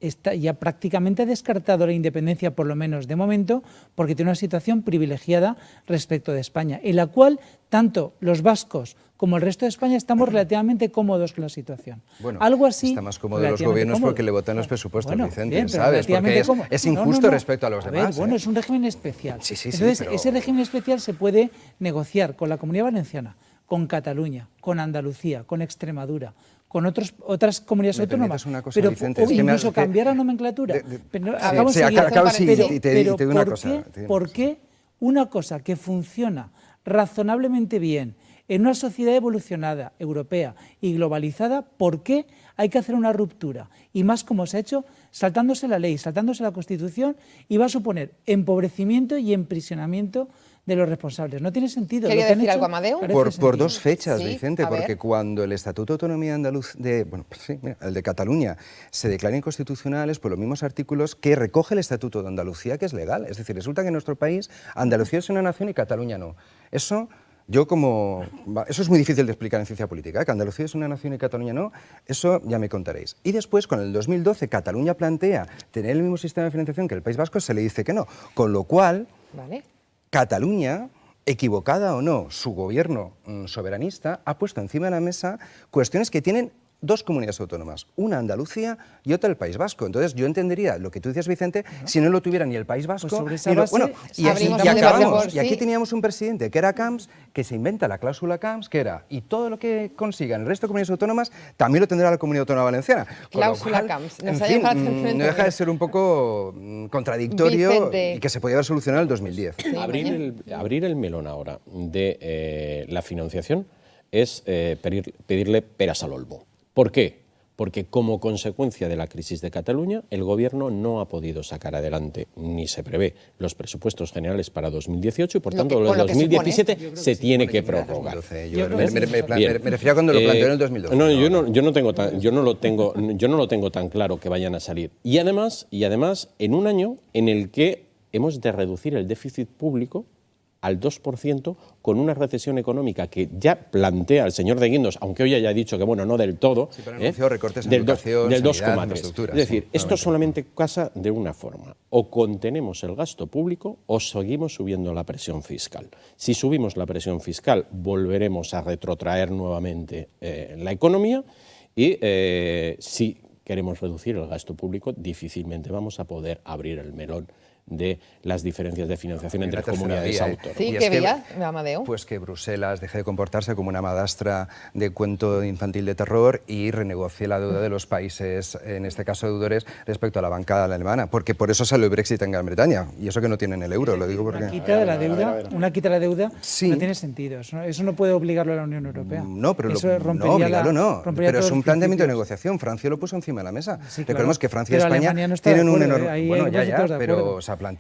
Speaker 2: está ya prácticamente descartado la independencia, por lo menos de momento, porque tiene una situación privilegiada respecto de España, en la cual tanto los vascos como el resto de España estamos relativamente cómodos con la situación.
Speaker 3: Bueno,
Speaker 2: algo así,
Speaker 3: está más cómodo los gobiernos porque le votan los presupuestos, bueno, Vicente,
Speaker 2: bien,
Speaker 3: ¿sabes? Porque es injusto respecto a los demás.
Speaker 2: Bueno, es un régimen especial.
Speaker 3: Sí,
Speaker 2: entonces,
Speaker 3: pero...
Speaker 2: ese régimen especial se puede negociar con la Comunidad Valenciana, con Cataluña, con Andalucía, con Extremadura, con otras comunidades autónomas,
Speaker 3: una cosa,
Speaker 2: pero
Speaker 3: Vicente,
Speaker 2: incluso cambiar la nomenclatura. ¿Por qué una cosa que funciona razonablemente bien en una sociedad evolucionada, europea y globalizada, por qué hay que hacer una ruptura? Y más como se ha hecho, saltándose la ley, saltándose la Constitución, y va a suponer empobrecimiento y emprisionamiento de los responsables. No tiene sentido.
Speaker 1: ¿Quería decir algo, Amadeu?
Speaker 3: Por dos fechas,
Speaker 1: sí,
Speaker 3: Vicente, porque cuando el Estatuto de Autonomía Andaluz el de Cataluña se declara inconstitucionales por los mismos artículos que recoge el Estatuto de Andalucía, que es legal. Es decir, resulta que en nuestro país Andalucía es una nación y Cataluña no. Eso es muy difícil de explicar en ciencia política, que Andalucía es una nación y Cataluña no, eso ya me contaréis. Y después, con el 2012, Cataluña plantea tener el mismo sistema de financiación que el País Vasco, se le dice que no. Con lo cual, Cataluña, equivocada o no, su gobierno soberanista ha puesto encima de la mesa cuestiones que tienen dos comunidades autónomas, una Andalucía y otra el País Vasco. Entonces yo entendería lo que tú decías, Vicente, si no lo tuviera ni el País Vasco, y aquí teníamos un presidente que era Camps, que se inventa la cláusula Camps, que era, y todo lo que consigan el resto de comunidades autónomas también lo tendrá la Comunidad Autónoma Valenciana.
Speaker 1: Cláusula Camps.
Speaker 3: En fin, no deja de ser un poco contradictorio, Vicente, y que se podía haber solucionado en el 2010.
Speaker 4: Sí, abrir el melón ahora de la financiación es pedirle peras al olmo. ¿Por qué? Porque como consecuencia de la crisis de Cataluña, el Gobierno no ha podido sacar adelante, ni se prevé, los presupuestos generales para 2018 y, por tanto, los de 2017 se tiene que prorrogar.
Speaker 3: Me refiero a cuando lo planteó en el 2012.
Speaker 4: No, yo no lo tengo tan claro que vayan a salir. Y además, en un año en el que hemos de reducir el déficit público al 2%, con una recesión económica que ya plantea el señor de Guindos, aunque hoy haya dicho que, bueno, no del todo,
Speaker 3: recortes en educación,
Speaker 4: del
Speaker 3: sanidad,
Speaker 4: 2,3. Es decir, esto solamente pasa de una forma: o contenemos el gasto público o seguimos subiendo la presión fiscal. Si subimos la presión fiscal, volveremos a retrotraer nuevamente la economía, y si queremos reducir el gasto público, difícilmente vamos a poder abrir el melón de las diferencias de financiación entre comunidades autónomas.
Speaker 1: Sí, ¿qué veías, Amadeu?
Speaker 3: Pues que Bruselas deje de comportarse como una madrastra de cuento infantil de terror y renegocie la deuda de los países, en este caso deudores, respecto a la banca alemana, porque por eso salió el Brexit en Gran Bretaña, y eso que no tienen el euro, lo digo porque...
Speaker 2: Una quita de la deuda no tiene sentido, eso no puede obligarlo a la Unión Europea.
Speaker 3: No, pero
Speaker 2: eso
Speaker 3: pero es un planteamiento de negociación. Francia lo puso encima de la mesa. Sí, recordemos que Francia y España tienen un enorme... Bueno, ya, pero...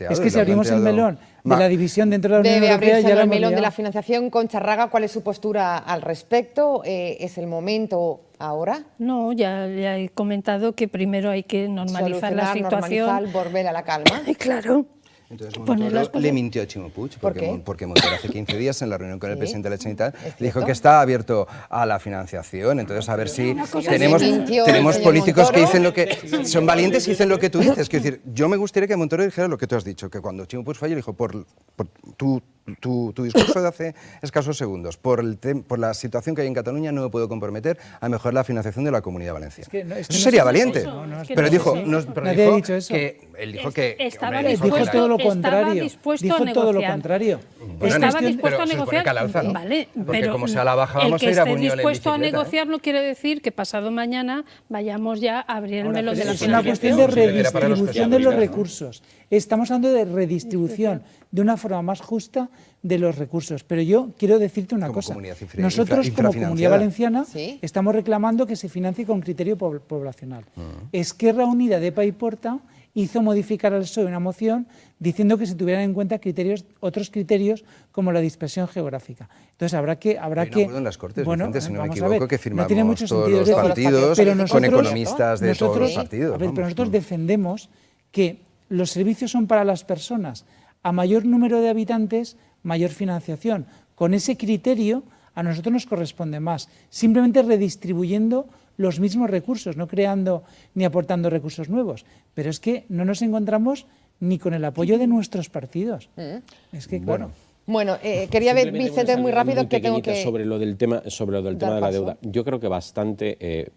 Speaker 2: Es que si abrimos el melón de la división dentro de la Unión Europea...
Speaker 1: Debe abrirse el melón de la financiación. Concha Raga, ¿cuál es su postura al respecto? ¿Es el momento ahora?
Speaker 5: No, ya he comentado que primero hay que normalizar la situación.
Speaker 1: Normalizar, volver a la calma.
Speaker 5: Claro.
Speaker 3: Entonces Montoro le mintió a Ximo Puig, porque Montoro hace 15 días en la reunión con el presidente de la Generalitat dijo que está abierto a la financiación. Entonces a ver si tenemos políticos que dicen lo que... Son valientes y dicen lo que tú dices. Quiero decir, yo me gustaría que Montoro dijera lo que tú has dicho, que cuando Ximo Puig falló dijo, por tu discurso de hace escasos segundos, por la situación que hay en Cataluña no me puedo comprometer a mejorar la financiación de la Comunidad Valenciana. Eso sería valiente. Pero dijo que él dijo que
Speaker 5: estaba
Speaker 2: dijo todo lo contrario.
Speaker 5: Dijo
Speaker 2: todo lo contrario.
Speaker 5: Estaba dispuesto a negociar.
Speaker 3: Vale, porque como sea la baja vamos a ir a Buñuel en bicicleta.
Speaker 5: El que esté dispuesto a negociar no quiere decir que pasado mañana vayamos ya a abrir el melón de la financiación.
Speaker 2: Es una cuestión de redistribución de los recursos. Estamos hablando de redistribución de una forma más justa de los recursos. Pero yo quiero decirte una cosa. Nosotros, como Comunidad Valenciana, estamos reclamando que se financie con criterio poblacional. Esquerra Unida de Pay Porta hizo modificar al PSOE una moción diciendo que se tuvieran en cuenta otros criterios como la dispersión geográfica. Entonces habrá que
Speaker 3: en las Cortes,
Speaker 2: bueno,
Speaker 3: Vicente, si no me
Speaker 2: vamos
Speaker 3: equivoco,
Speaker 2: a ver,
Speaker 3: que firmamos
Speaker 2: no tiene mucho
Speaker 3: todos
Speaker 2: sentido
Speaker 3: los partidos con economistas de todos los partidos.
Speaker 2: Pero nosotros defendemos que los servicios son para las personas. A mayor número de habitantes, mayor financiación. Con ese criterio a nosotros nos corresponde más. Simplemente redistribuyendo los mismos recursos, no creando ni aportando recursos nuevos. Pero es que no nos encontramos ni con el apoyo de nuestros partidos. Es que, claro.
Speaker 1: Bueno, quería ver, Vicente, muy rápido, que tengo que...
Speaker 4: Sobre lo del tema de la deuda. Yo creo que bastante...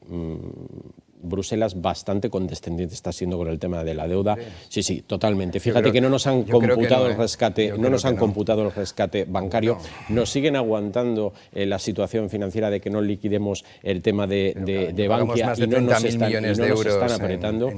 Speaker 4: Bruselas bastante condescendiente está siendo con el tema de la deuda. Sí, totalmente. Fíjate que no nos han computado el rescate, no nos han computado el rescate bancario. Nos siguen aguantando la situación financiera de que no liquidemos el tema de Bankia y no nos están apretando.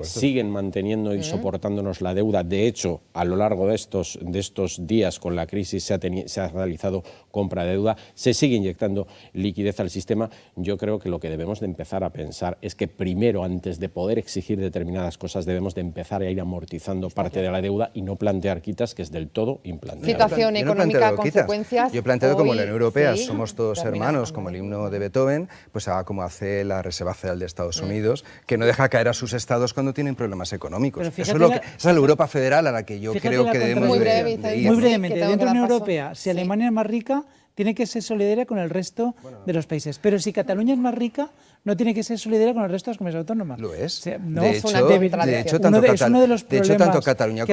Speaker 4: Siguen manteniendo y soportándonos la deuda. De hecho, a lo largo de estos días con la crisis se ha realizado compra de deuda, se sigue inyectando liquidez al sistema. Yo creo que lo que debemos de empezar a pensar es que primero, antes de poder exigir determinadas cosas, debemos de empezar a ir amortizando parte de la deuda y no plantear quitas, que es del todo implanteable.
Speaker 1: Situación económica, consecuencias.
Speaker 3: Yo he planteado como la Unión Europea somos todos hermanos, como el himno de Beethoven, pues haga como hace la Reserva Federal de Estados Unidos, que no deja caer a sus estados cuando tienen problemas económicos. Esa es la Europa federal a la que yo creo que debemos de ir.
Speaker 2: Muy brevemente, dentro de la Unión Europea, si Alemania es más rica, tiene que ser solidaria con el resto de los países. Pero si Cataluña es más rica, no tiene que ser solidaria con el resto de las comunidades autónomas.
Speaker 3: Lo es.
Speaker 2: O sea, no,
Speaker 3: de hecho, tanto Cataluña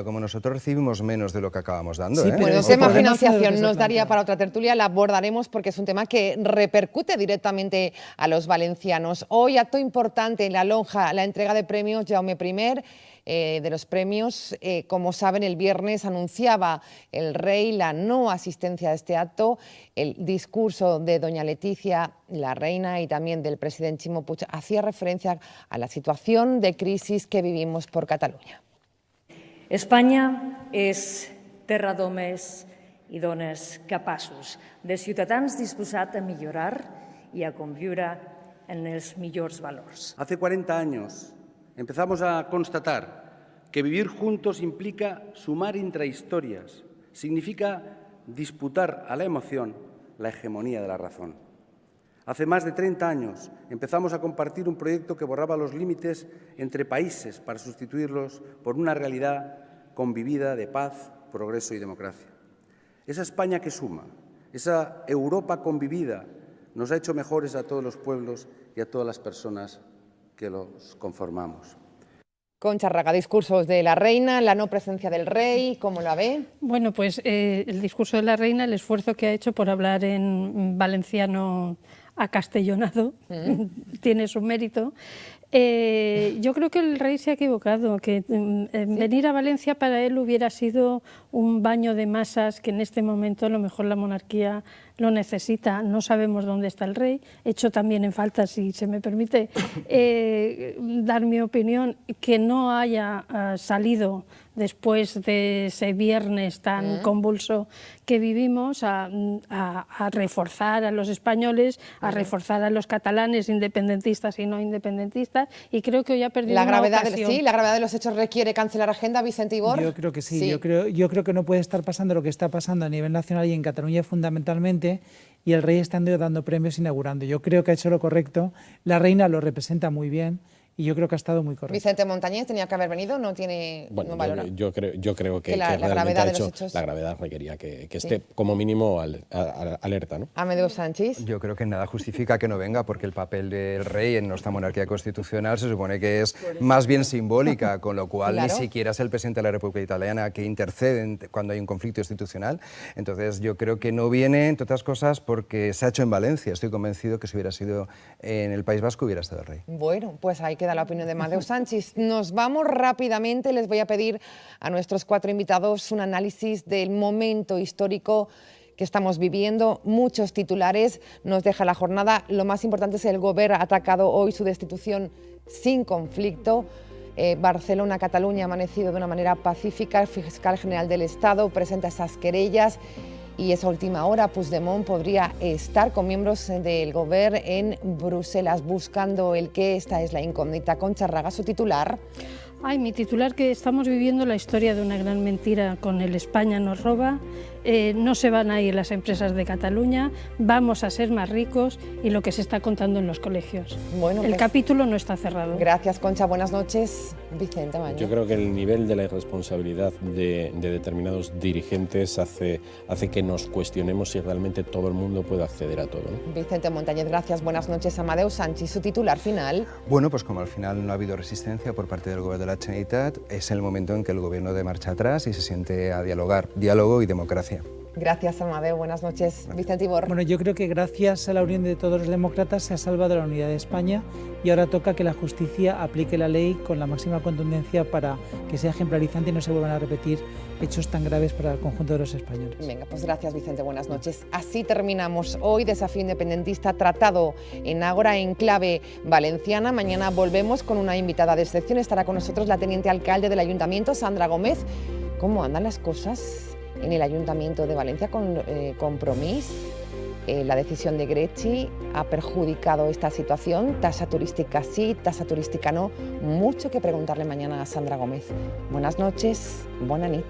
Speaker 3: como nosotros recibimos menos de lo que acabamos dando.
Speaker 1: Sí, pero el tema financiación nos daría para otra tertulia, la abordaremos porque es un tema que repercute directamente a los valencianos. Hoy, acto importante en la lonja, la entrega de premios Jaume I. De los premios, como saben, el viernes anunciaba el rey la no asistencia a este acto. El discurso de doña Leticia, la reina, y también del presidente Ximo Puig hacía referencia a la situación de crisis que vivimos por Catalunya.
Speaker 14: Espanya és terra d'homes i dones capaços, de ciutadans disposats a millorar i a conviure en els millors valors.
Speaker 15: Hace 40 años empezamos a constatar que vivir juntos implica sumar intrahistorias, significa disputar a la emoción la hegemonía de la razón. Hace más de 30 años empezamos a compartir un proyecto que borraba los límites entre países para sustituirlos por una realidad convivida de paz, progreso y democracia. Esa España que suma, esa Europa convivida, nos ha hecho mejores a todos los pueblos y a todas las personas que los conformamos.
Speaker 1: Concha Raga, discursos de la reina, la no presencia del rey, ¿cómo la ve?
Speaker 5: Bueno, pues el discurso de la reina, el esfuerzo que ha hecho por hablar en valenciano acastellonado, tiene su mérito. Yo creo que el rey se ha equivocado, que venir a Valencia para él hubiera sido un baño de masas que en este momento a lo mejor la monarquía lo necesita. No sabemos dónde está el rey. He hecho también en falta, si se me permite, dar mi opinión, que no haya salido después de ese viernes tan convulso que vivimos a reforzar a los españoles, a reforzar a los catalanes, independentistas y no independentistas, y creo que hoy ha perdido
Speaker 1: la
Speaker 5: una
Speaker 1: gravedad
Speaker 5: ocasión.
Speaker 1: Sí, la gravedad de los hechos requiere cancelar agenda, Vicente Ibor.
Speaker 2: Yo creo que sí. Yo creo que no puede estar pasando lo que está pasando a nivel nacional y en Cataluña fundamentalmente, y el rey estando dando premios inaugurando. Yo creo que ha hecho lo correcto, la reina lo representa muy bien y yo creo que ha estado muy correcto.
Speaker 1: Vicente Montañez tenía que haber venido, no tiene
Speaker 4: Bueno,
Speaker 1: no valora.
Speaker 4: yo creo que
Speaker 1: la
Speaker 4: realmente
Speaker 1: gravedad de los hechos.
Speaker 4: la gravedad requería que esté como mínimo alerta, ¿no?
Speaker 1: Amadeu Sanchis.
Speaker 3: Yo creo que nada justifica que no venga, porque el papel del rey en nuestra monarquía constitucional se supone que es más bien simbólica, con lo cual
Speaker 1: Claro.
Speaker 3: ni siquiera es el presidente de la República Italiana que intercede cuando hay un conflicto institucional. Entonces yo creo que no viene, entre otras cosas, porque se ha hecho en Valencia. Estoy convencido que si hubiera sido en el País Vasco hubiera estado el rey.
Speaker 1: Bueno, pues ahí queda la opinión de Amadeu Sanchis. Nos vamos rápidamente. Les voy a pedir a nuestros 4 invitados un análisis del momento histórico que estamos viviendo. Muchos titulares nos deja la jornada. Lo más importante es el Govern ha atacado hoy su destitución sin conflicto. Barcelona, Cataluña ha amanecido de una manera pacífica. El fiscal general del Estado presenta esas querellas. Y esa última hora, Puigdemont podría estar con miembros del Govern en Bruselas buscando el qué. Esta es la incógnita. Concha Raga, su titular.
Speaker 5: Ay, mi titular, que estamos viviendo la historia de una gran mentira con el España nos roba, no se van a ir las empresas de Cataluña, vamos a ser más ricos y lo que se está contando en los colegios.
Speaker 1: Bueno,
Speaker 5: el
Speaker 1: pues,
Speaker 5: capítulo no está cerrado.
Speaker 1: Gracias, Concha. Buenas noches, Vicente Maño.
Speaker 4: Yo creo que el nivel de la irresponsabilidad de determinados dirigentes hace que nos cuestionemos si realmente todo el mundo puede acceder a todo, ¿no?
Speaker 1: Vicente Montañez, gracias. Buenas noches, Amadeu Sanchis. Su titular final.
Speaker 3: Bueno, pues como al final no ha habido resistencia por parte del Gobierno de la Generalitat, es el momento en que el Gobierno de marcha atrás y se siente a dialogar. Diálogo y democracia.
Speaker 1: Gracias, Amadeu. Buenas noches, Vicente Ibor.
Speaker 2: Bueno, yo creo que gracias a la unión de todos los demócratas se ha salvado la unidad de España y ahora toca que la justicia aplique la ley con la máxima contundencia para que sea ejemplarizante y no se vuelvan a repetir hechos tan graves para el conjunto de los españoles.
Speaker 1: Venga, pues gracias, Vicente. Buenas noches. Así terminamos hoy Desafío Independentista tratado en Ágora en clave valenciana. Mañana volvemos con una invitada de excepción. Estará con nosotros la teniente alcalde del Ayuntamiento, Sandra Gómez. ¿Cómo andan las cosas en el Ayuntamiento de Valencia con Compromís? La decisión de Grecci ha perjudicado esta situación. Tasa turística sí, tasa turística no. Mucho que preguntarle mañana a Sandra Gómez. Buenas noches, buena nit.